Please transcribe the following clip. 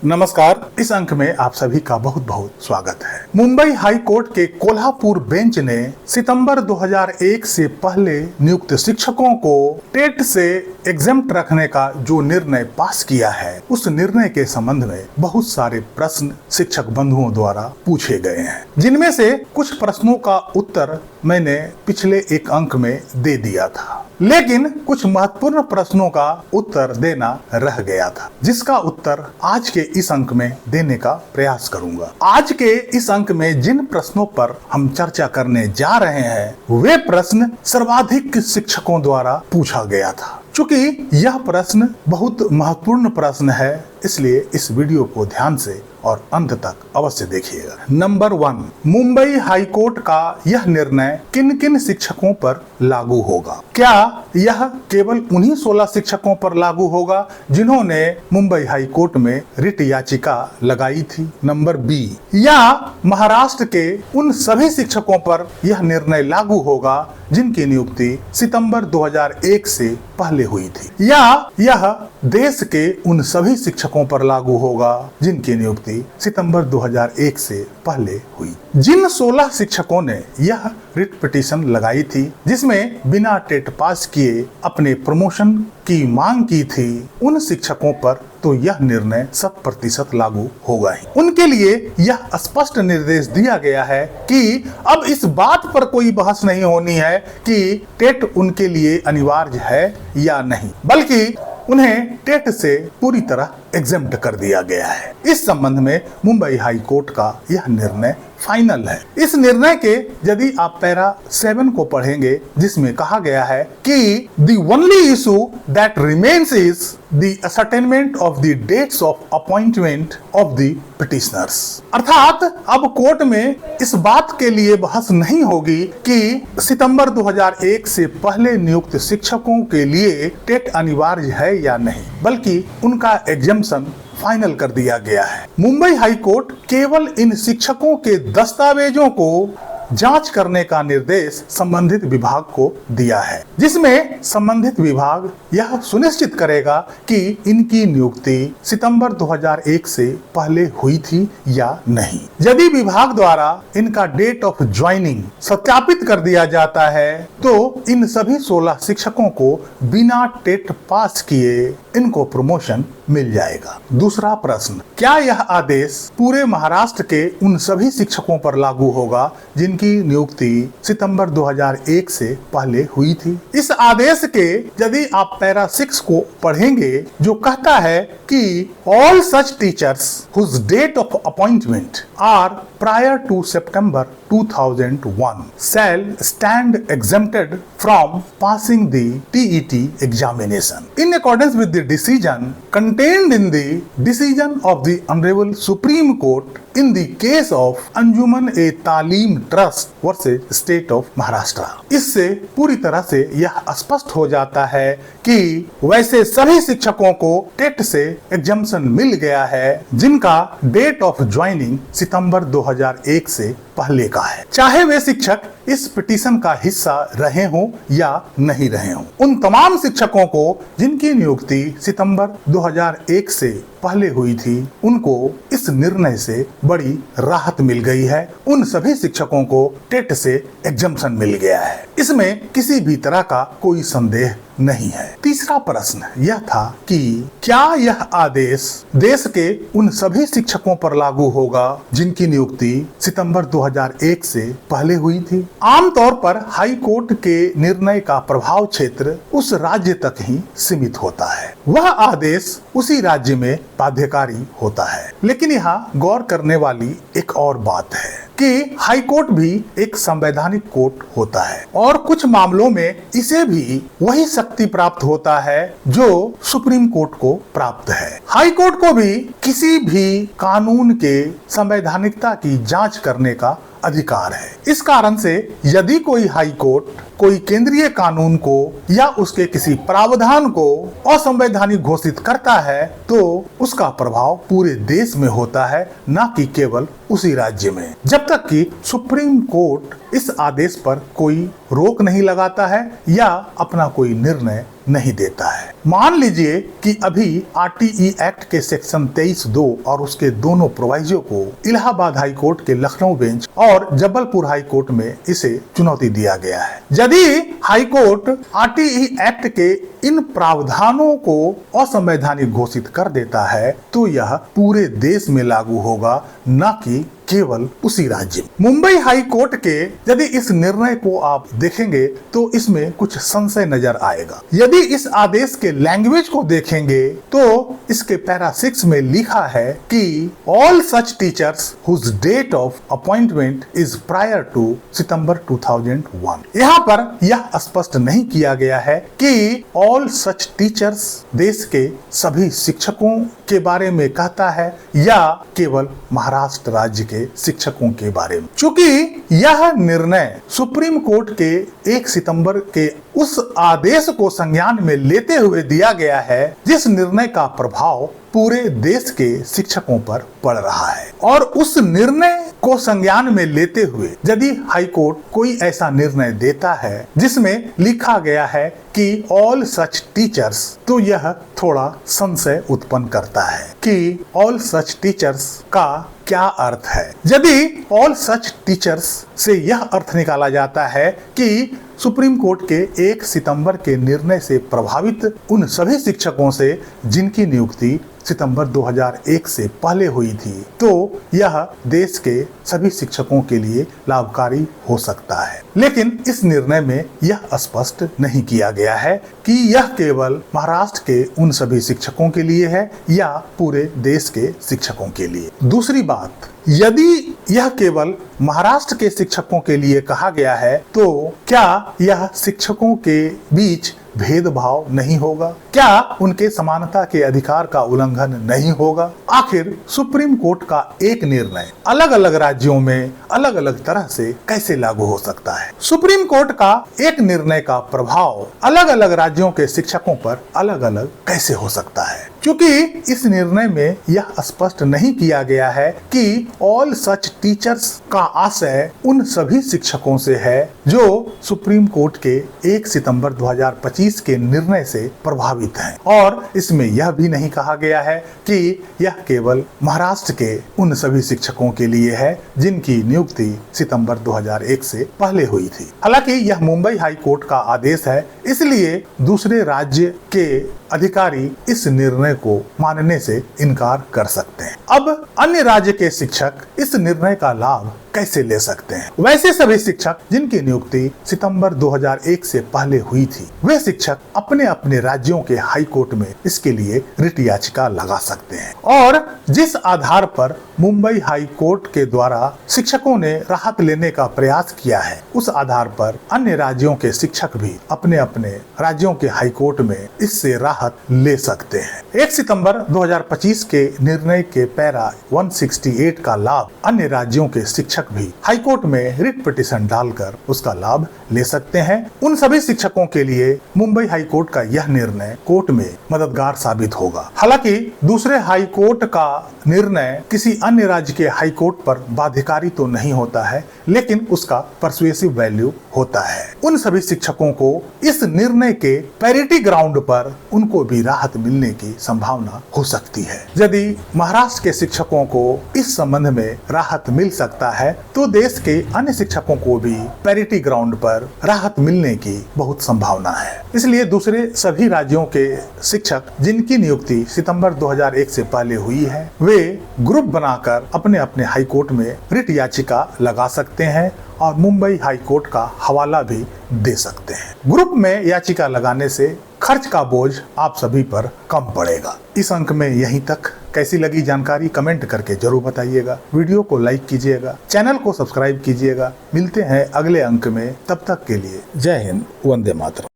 नमस्कार। इस अंक में आप सभी का बहुत बहुत स्वागत है। मुंबई हाई कोर्ट के कोल्हापुर बेंच ने सितंबर 2001 से पहले नियुक्त शिक्षकों को टेट से एग्जेम्प्ट रखने का जो निर्णय पास किया है, उस निर्णय के संबंध में बहुत सारे प्रश्न शिक्षक बंधुओं द्वारा पूछे गए हैं, जिनमें से कुछ प्रश्नों का उत्तर मैंने पिछले एक अंक में दे दिया था, लेकिन कुछ महत्वपूर्ण प्रश्नों का उत्तर देना रह गया था, जिसका उत्तर आज के इस अंक में देने का प्रयास करूंगा। आज के इस अंक में जिन प्रश्नों पर हम चर्चा करने जा रहे हैं, वे प्रश्न सर्वाधिक शिक्षकों द्वारा पूछा गया था। चूंकि यह प्रश्न बहुत महत्वपूर्ण प्रश्न है, इसलिए इस वीडियो को ध्यान से और अंत तक अवश्य देखिएगा। नंबर 1, मुंबई हाई कोर्ट का यह निर्णय किन किन शिक्षकों पर लागू होगा? क्या यह केवल उन्हीं 16 शिक्षकों पर लागू होगा जिन्होंने मुंबई हाई कोर्ट में रिट याचिका लगाई थी? नंबर बी, या महाराष्ट्र के उन सभी शिक्षकों पर यह निर्णय लागू होगा जिनकी नियुक्ति सितंबर 2001 से पहले हुई थी? या यह देश के उन सभी शिक्षकों पर लागू होगा जिनकी नियुक्ति सितंबर 2001 से पहले हुई? जिन 16 शिक्षकों ने यह रिट पिटीशन लगाई थी, जिसमें बिना टेट पास किए अपने प्रमोशन की मांग की थी, उन शिक्षकों पर तो यह निर्णय 100% लागू होगा ही। उनके लिए यह स्पष्ट निर्देश दिया गया है कि अब इस बात पर कोई बहस नहीं होनी है कि टेट उनके लिए अनिवार्य है या नहीं, बल्कि उन्हें टेट से पूरी तरह एग्जेम्प्ट कर दिया गया है। इस संबंध में मुंबई हाई कोर्ट का यह निर्णय फाइनल है। इस निर्णय के यदि आप पैरा 7 को पढ़ेंगे, जिसमें कहा गया है कि the only issue that remains is the ascertainment of the dates of appointment of the petitioners। अर्थात अब कोर्ट में इस बात के लिए बहस नहीं होगी कि सितंबर 2001 से पहले नियुक्त शिक्षकों के लिए टेट अनिवार्य है या नहीं, बल्कि उनका एग्जम्पशन फाइनल कर दिया गया है। मुंबई हाई कोर्ट केवल इन शिक्षकों के दस्तावेजों को जांच करने का निर्देश संबंधित विभाग को दिया है, जिसमें संबंधित विभाग यह सुनिश्चित करेगा कि इनकी नियुक्ति सितंबर 2001 से पहले हुई थी या नहीं। यदि विभाग द्वारा इनका डेट ऑफ ज्वाइनिंग सत्यापित कर दिया जाता है, तो इन सभी 16 शिक्षकों को बिना टेट पास किए इनको प्रमोशन मिल जाएगा। दूसरा प्रश्न, क्या यह आदेश पूरे महाराष्ट्र के उन सभी शिक्षकों पर लागू होगा जिनकी नियुक्ति सितंबर 2001 से पहले हुई थी? इस आदेश के यदि आप पैरा 6 को पढ़ेंगे, जो कहता है कि all such teachers whose date of appointment are prior to September 2001 shall stand exempted from passing the TET examination in accordance with the decision contained in the decision of the Honorable Supreme Court in the case of Anjuman-e-Talim Trust versus State of Maharashtra। इससे पूरी तरह से यह स्पष्ट हो जाता है कि वैसे सभी शिक्षकों को टेट से एग्जम्पशन मिल गया है जिनका डेट ऑफ ज्वाइनिंग सितंबर 2001 से पहले का है, चाहे वे शिक्षक इस पिटीशन का हिस्सा रहे हों या नहीं रहे हों। उन तमाम शिक्षकों को जिनकी नियुक्ति सितंबर 2001 से पहले हुई थी, उनको इस निर्णय से बड़ी राहत मिल गई है। उन सभी शिक्षकों को टेट से एग्जम्पशन मिल गया है, इसमें किसी भी तरह का कोई संदेह नहीं है। तीसरा प्रश्न यह था कि क्या यह आदेश देश के उन सभी शिक्षकों पर लागू होगा जिनकी नियुक्ति सितंबर 2001 से पहले हुई थी? आमतौर पर हाई कोर्ट के निर्णय का प्रभाव क्षेत्र उस राज्य तक ही सीमित होता है, वह आदेश उसी राज्य में बाध्यकारी होता है। लेकिन यहाँ गौर करने वाली एक और बात है कि हाई कोर्ट भी एक संवैधानिक कोर्ट होता है और कुछ मामलों में इसे भी वही शक्ति प्राप्त होता है जो सुप्रीम कोर्ट को प्राप्त है। हाई कोर्ट को भी किसी भी कानून के संवैधानिकता की जांच करने का अधिकार है। इस कारण से यदि कोई हाई कोर्ट कोई केंद्रीय कानून को या उसके किसी प्रावधान को असंवैधानिक घोषित करता है, तो उसका प्रभाव पूरे देश में होता है, न कि केवल उसी राज्य में, जब तक कि सुप्रीम कोर्ट इस आदेश पर कोई रोक नहीं लगाता है या अपना कोई निर्णय नहीं देता है। मान लीजिए कि अभी आरटीई एक्ट के सेक्शन 23(2) और उसके दोनों प्रोवाइजो को इलाहाबाद हाई कोर्ट के लखनऊ बेंच और जबलपुर हाई कोर्ट में इसे चुनौती दिया गया है। यदि हाई कोर्ट आरटीई एक्ट के इन प्रावधानों को असंवैधानिक घोषित कर देता है तो यह पूरे देश में लागू होगा, न कि केवल उसी राज्य में। मुंबई हाई कोर्ट के यदि इस निर्णय को आप देखेंगे तो इसमें कुछ संशय नजर आएगा। यदि इस आदेश के लैंग्वेज को देखेंगे तो इसके पैरा 6 में लिखा है कि all such teachers whose date of appointment is prior to सितंबर 2001। यहाँ पर यह स्पष्ट नहीं किया गया है कि ऑल सच टीचर्स देश के सभी शिक्षकों के बारे में कहता है या केवल महाराष्ट्र राज्य के शिक्षकों के बारे में। चूंकि यह निर्णय सुप्रीम कोर्ट के 1 सितंबर के उस आदेश को संज्ञान में लेते हुए दिया गया है जिस निर्णय का प्रभाव पूरे देश के शिक्षकों पर पड़ रहा है, और उस निर्णय को संज्ञान में लेते हुए यदि हाई कोर्ट कोई ऐसा निर्णय देता है जिसमें लिखा गया है कि ऑल सच टीचर्स, तो यह थोड़ा संशय उत्पन्न करता है कि ऑल सच टीचर्स का क्या अर्थ है। यदि ऑल सच टीचर्स से यह अर्थ निकाला जाता है कि सुप्रीम कोर्ट के 1 सितंबर के निर्णय से प्रभावित उन सभी शिक्षकों से जिनकी नियुक्ति सितंबर 2001 से पहले हुई थी, तो यह देश के सभी शिक्षकों के लिए लाभकारी हो सकता है। लेकिन इस निर्णय में यह स्पष्ट नहीं किया गया है कि यह केवल महाराष्ट्र के उन सभी शिक्षकों के लिए है या पूरे देश के शिक्षकों के लिए। दूसरी बात, यदि यह केवल महाराष्ट्र के शिक्षकों के लिए कहा गया है तो क्या यह शिक्षकों के बीच भेदभाव नहीं होगा? क्या उनके समानता के अधिकार का उल्लंघन नहीं होगा? आखिर सुप्रीम कोर्ट का एक निर्णय अलग अलग राज्यों में अलग अलग तरह से कैसे लागू हो सकता है? सुप्रीम कोर्ट का एक निर्णय का प्रभाव अलग अलग राज्यों के शिक्षकों पर अलग अलग कैसे हो सकता है? क्योंकि इस निर्णय में यह स्पष्ट नहीं किया गया है कि ऑल सच टीचर्स का आशय उन सभी शिक्षकों से है जो सुप्रीम कोर्ट के 1 सितंबर 2025 के निर्णय से प्रभावित हैं, और इसमें यह भी नहीं कहा गया है कि यह केवल महाराष्ट्र के उन सभी शिक्षकों के लिए है जिनकी नियुक्ति सितंबर 2001 से पहले हुई थी। हालांकि यह मुंबई हाई कोर्ट का आदेश है, इसलिए दूसरे राज्य के अधिकारी इस निर्णय को मानने से इनकार कर सकते हैं। अब अन्य राज्य के शिक्षक इस निर्णय का लाभ कैसे ले सकते हैं? वैसे सभी शिक्षक जिनकी नियुक्ति सितंबर 2001 से पहले हुई थी, वे शिक्षक अपने अपने राज्यों के हाई कोर्ट में इसके लिए रिट याचिका लगा सकते हैं, और जिस आधार पर मुंबई हाई कोर्ट के द्वारा शिक्षकों ने राहत लेने का प्रयास किया है, उस आधार पर अन्य राज्यों के शिक्षक भी अपने अपने राज्यों के हाई कोर्ट में इससे राहत ले सकते हैं। 1 सितंबर 2025 के निर्णय के पैरा 168 का लाभ अन्य राज्यों के शिक्षक भी हाई कोर्ट में रिट पिटीशन डालकर उसका लाभ ले सकते हैं। उन सभी शिक्षकों के लिए मुंबई हाई कोर्ट का यह निर्णय कोर्ट में मददगार साबित होगा। हालांकि दूसरे हाई कोर्ट का निर्णय किसी अन्य राज्य के हाई कोर्ट पर बाध्यकारी तो नहीं होता है, लेकिन उसका परसुएसिव वैल्यू होता है। उन सभी शिक्षकों को इस निर्णय के पैरिटी ग्राउंड पर उनको भी राहत मिलने की संभावना हो सकती है। यदि महाराष्ट्र के शिक्षकों को इस संबंध में राहत मिल सकता है तो देश के अन्य शिक्षकों को भी पैरिटी ग्राउंड पर राहत मिलने की बहुत संभावना है। इसलिए दूसरे सभी राज्यों के शिक्षक जिनकी नियुक्ति सितंबर 2001 से पहले हुई है, वे ग्रुप बनाकर अपने अपने हाई कोर्ट में रिट याचिका लगा सकते हैं और मुंबई हाई कोर्ट का हवाला भी दे सकते हैं। ग्रुप में याचिका लगाने से खर्च का बोझ आप सभी पर कम पड़ेगा। इस अंक में यहीं तक। कैसी लगी जानकारी कमेंट करके जरूर बताइएगा। वीडियो को लाइक कीजिएगा, चैनल को सब्सक्राइब कीजिएगा। मिलते हैं अगले अंक में, तब तक के लिए जय हिंद, वंदे मातरम।